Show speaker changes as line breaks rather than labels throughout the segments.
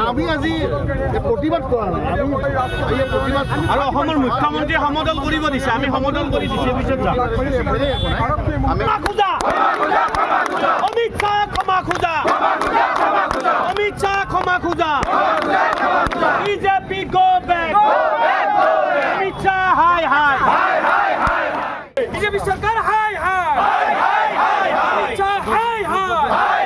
আমি আজি প্ৰতিবাদ কৰা নাই আমি প্ৰতিবাদ
আৰু অসমৰ মুখ্যমন্ত্ৰী সমদল কৰিব দিছে আমি সমদল কৰি দিছে পিছত যাম
আমি
খোজা অমিত শ্বাহ ক্ষমা খোজা অমিত শ্বাহ ক্ষমা খোজা BJP go back Amit Shah হাই হাই বিজেপি চৰকাৰ হাই হাই অমিত শ্বাহ হাই হাই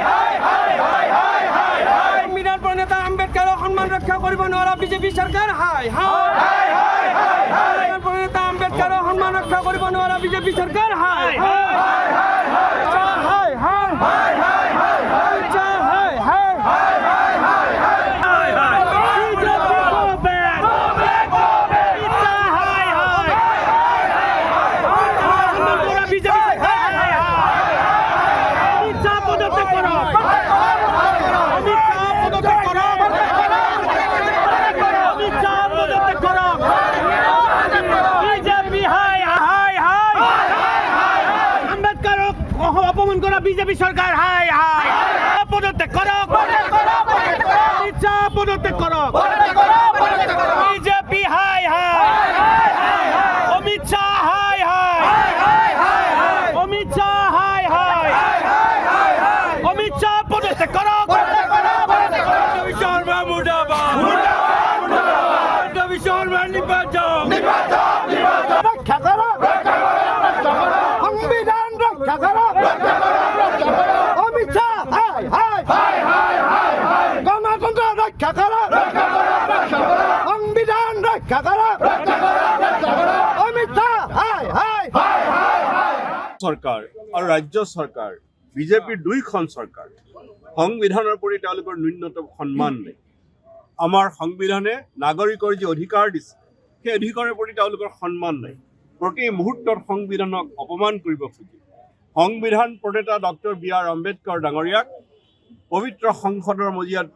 সংবিধান প্ৰণেতা আম্বেদকাৰৰ সন্মান ৰক্ষা কৰিব নোৱাৰা বিজেপি চৰকাৰ হাই হাই সংবিধান প্ৰণেতা আম্বেদকাৰৰ সন্মান ৰক্ষা কৰিব নোৱাৰা বিজেপি চৰকাৰ হাই অপমান কৰা বিজেপি চৰকাৰ হাই হাই পদত্যাগ কৰক অমিত শ্বাহ পদত্যাগ কৰক বিজেপি হাই হাই অমিত শ্বাহ হাই হাই অমিত শ্বাহ হাই হাই অমিত শ্বাহ পদত্যাগ কৰক শৰ্মা মুৰ্দাবাদ শৰ্মা নিৰ্বাচন ৰক্ষা কৰক সংবিধান ৰক্ষা কৰক অমিত শ্বাহ হাই হাই গণতন্ত্ৰ ৰক্ষা কৰক সংবিধান ৰক্ষা কৰক অমিত শ্বাহ হাই হাই
চৰকাৰ আৰু ৰাজ্য চৰকাৰ বিজেপিৰ দুইখন চৰকাৰ সংবিধানৰ প্ৰতি তেওঁলোকৰ ন্যূনতম সন্মান নাই আমাৰ সংবিধানে নাগৰিকৰ যি অধিকাৰ দিছে সেই অধিকাৰৰ প্ৰতি তেওঁলোকৰ সন্মান নাই প্ৰতি মুহূৰ্তত সংবিধানক অপমান কৰিব খোজে সংবিধান প্ৰণেতা ডক্টৰ বি.আৰ. আম্বেদকাৰ ডাঙৰীয়াক পবিত্ৰ সংসদৰ মজিয়াত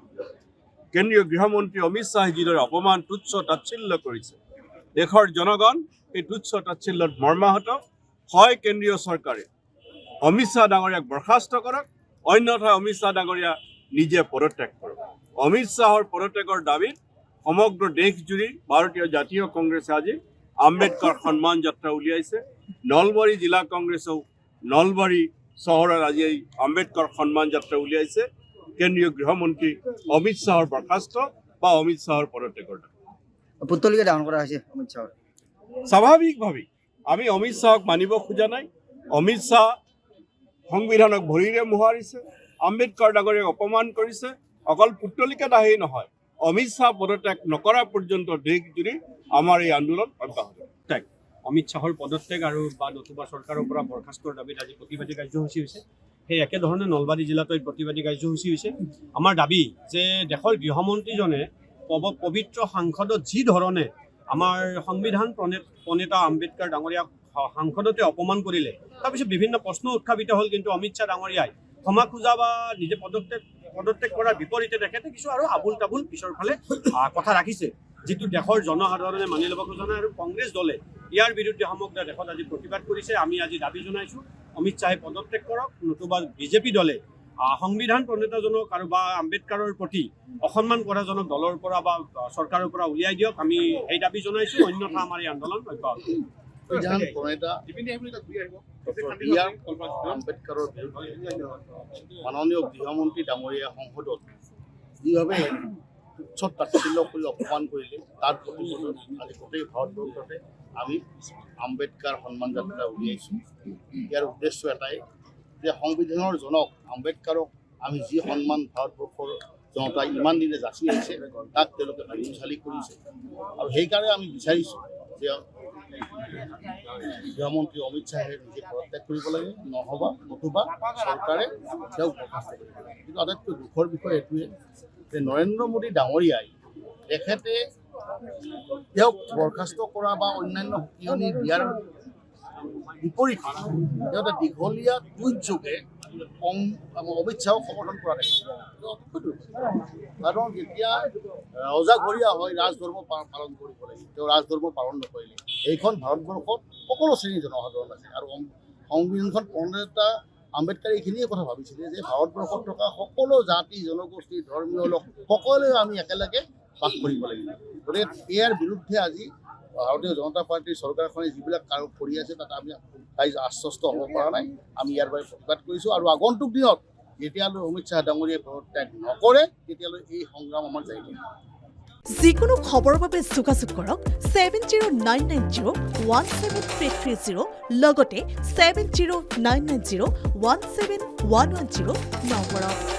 কেন্দ্ৰীয় গৃহমন্ত্ৰী অমিত শ্বাহে যিদৰে অপমান তুচ্ছ তাচ্ছিল্য কৰিছে দেশৰ জনগণ এই তুচ্ছ তাচ্ছিল্যত মৰ্মাহত হয় কেন্দ্ৰীয় চৰকাৰে অমিত শ্বাহ ডাঙৰীয়াক বৰ্খাস্ত কৰক অন্যথা অমিত শ্বাহ ডাঙৰীয়া নিজে পদত্যাগ কৰক অমিত শ্বাহৰ পদত্যাগৰ দাবীত সমগ্ৰ দেশজুৰি ভাৰতীয় জাতীয় কংগ্ৰেছে আজি আম্বেদকাৰ সন্মান যাত্ৰা উলিয়াইছে নলবাৰী জিলা কংগ্ৰেছেও নলবাৰী চহৰত আজি এই আম্বেদকাৰ সন্মান যাত্ৰা উলিয়াইছে কেন্দ্ৰীয় গৃহমন্ত্ৰী অমিত শ্বাহৰ বৰ্খাস্ত বা অমিত শ্বাহৰ পদত্যাগৰ দাবী
পুতলিকে ডাঙৰ কৰা হৈছে অমিত শ্বাহৰ
স্বাভাৱিকভাৱেই আমি অমিত শ্বাহক মানিব খোজা নাই অমিত শ্বাহ সংবিধানক ভৰিৰে মোহাৰিছে আম্বেদকাৰ ডাঙৰীয়াক অপমান কৰিছে অকল পুতলিকে দাহেই নহয় অমিত শ্বাহ পদত্যাগ নকৰা পৰ্যন্ত দেশজুৰি আমাৰ এই আন্দোলন অব্যাহত
অমিত শ্বাহৰ পদত্যাগ আৰু বা নতুবা চৰকাৰৰ পৰা বৰ্খাস্তৰ দাবীত আজি প্ৰতিবাদী কাৰ্যসূচী হৈছে সেই একেধৰণে নলবাৰী জিলাতো প্ৰতিবাদী কাৰ্যসূচী হৈছে আমাৰ দাবী যে দেশৰ গৃহমন্ত্ৰীজনে পবিত্ৰ সাংসদত যি ধৰণে আমাৰ সংবিধান প্ৰণেতা আম্বেদকাৰ ডাঙৰীয়াক সাংসদতে অপমান কৰিলে তাৰপিছত বিভিন্ন প্ৰশ্ন উত্থাপিত হ'ল কিন্তু অমিত শ্বাহ ডাঙৰীয়াই ক্ষমা খোজা বা নিজে পদত্যাগ কৰাৰ বিপৰীতে তেখেতে কিছু আৰু আবুল তাবুল পিছৰ ফালে কথা ৰাখিছে যিটো দেশৰ জনসাধাৰণে মানি ল'ব খোজা নাই আৰু কংগ্ৰেছ দলে ইয়াৰ বিৰুদ্ধে সমগ্ৰ দেশত আজি প্ৰতিবাদ কৰিছে আমি আজি দাবী জনাইছোঁ অমিত শ্বাহে পদত্যাগ কৰক নতুবা বিজেপি দলে সংবিধান প্ৰণেতাজনক আৰু বা আম্বেদকাৰৰ প্ৰতি অসন্মান কৰাজনক দলৰ পৰা বা চৰকাৰৰ পৰা উলিয়াই দিয়ক আমি এই দাবী জনাইছোঁ অন্যথা আমাৰ এই আন্দোলন অব্যাহত
সংবিধান প্ৰণেতা ডক্টৰ বি.আৰ. আম্বেদকাৰৰ বিৰুদ্ধে মাননীয় গৃহমন্ত্ৰী ডাঙৰীয়া সংসদত যিভাৱে তুচ্ছ তাচ্ছিল্য কৰি অপমান কৰিলে তাৰ প্ৰতিশোধত আজি গোটেই ভাৰতবৰ্ষতে আমি আম্বেদকাৰ সন্মান যাত্ৰা উলিয়াইছোঁ ইয়াৰ উদ্দেশ্য এটাই যে সংবিধানৰ জনক আম্বেদকাৰক আমি যি সন্মান ভাৰতবৰ্ষৰ জনতাই ইমান দিনে যাচি আহিছে তাক তেওঁলোকে ভাঙিচালি কৰিছে আৰু সেইকাৰণে আমি বিচাৰিছোঁ যে গৃহমন্ত্ৰী অমিত শ্বাহে নিজে পদত্যাগ কৰিব লাগে নতুবা চৰকাৰে তেওঁক বৰ্খাস্ত কৰিব লাগে কিন্তু আটাইতকৈ দুখৰ বিষয় এইটোৱে যে নৰেন্দ্ৰ মোদী ডাঙৰীয়াই তেখেতে তেওঁক বৰ্খাস্ত কৰা বা অন্যান্য সকিয়নি দিয়াৰ বিপৰীতে তেওঁ এটা দীঘলীয়া টুইটযোগে অমিত শ্বাহক সমৰ্থন কৰা দেখা কাৰণ যেতিয়া ৰজাঘৰীয়া হয় ৰাজধৰ্ম পালন কৰিব লাগে তেওঁ ৰাজধৰ্ম পালন নকৰিলে এইখন ভাৰতবৰ্ষত সকলো শ্ৰেণীৰ জনসাধাৰণ আছে আৰু সংবিধানখন প্ৰণেতা আম্বেদকাৰে এইখিনিয়ে কথা ভাবিছিলে যে ভাৰতবৰ্ষত থকা সকলো জাতি জনগোষ্ঠী ধৰ্মীয় লোক সকলোৱে আমি একেলগে বাস কৰিব লাগিব। গতিকে ইয়াৰ বিৰুদ্ধে আজি ভাৰতীয় জনতা পাৰ্টীৰ চৰকাৰখনে যিবিলাক কাম কৰি আছে তাত আমি আশ্বস্ত হ'ব পৰা নাই। আমি ইয়াৰ বাবে প্ৰতিবাদ কৰিছোঁ আৰু আগন্তুক দিনত যেতিয়ালৈ অমিত শ্বাহ ডাঙৰীয়াই পদত্যাগ নকৰে তেতিয়ালৈ এই সংগ্ৰাম আমাৰ জাৰি থাকিব।
যিকোনো খবৰৰ বাবে যোগাযোগ কৰক 7099017330 লগতে 7099017110 নম্বৰত।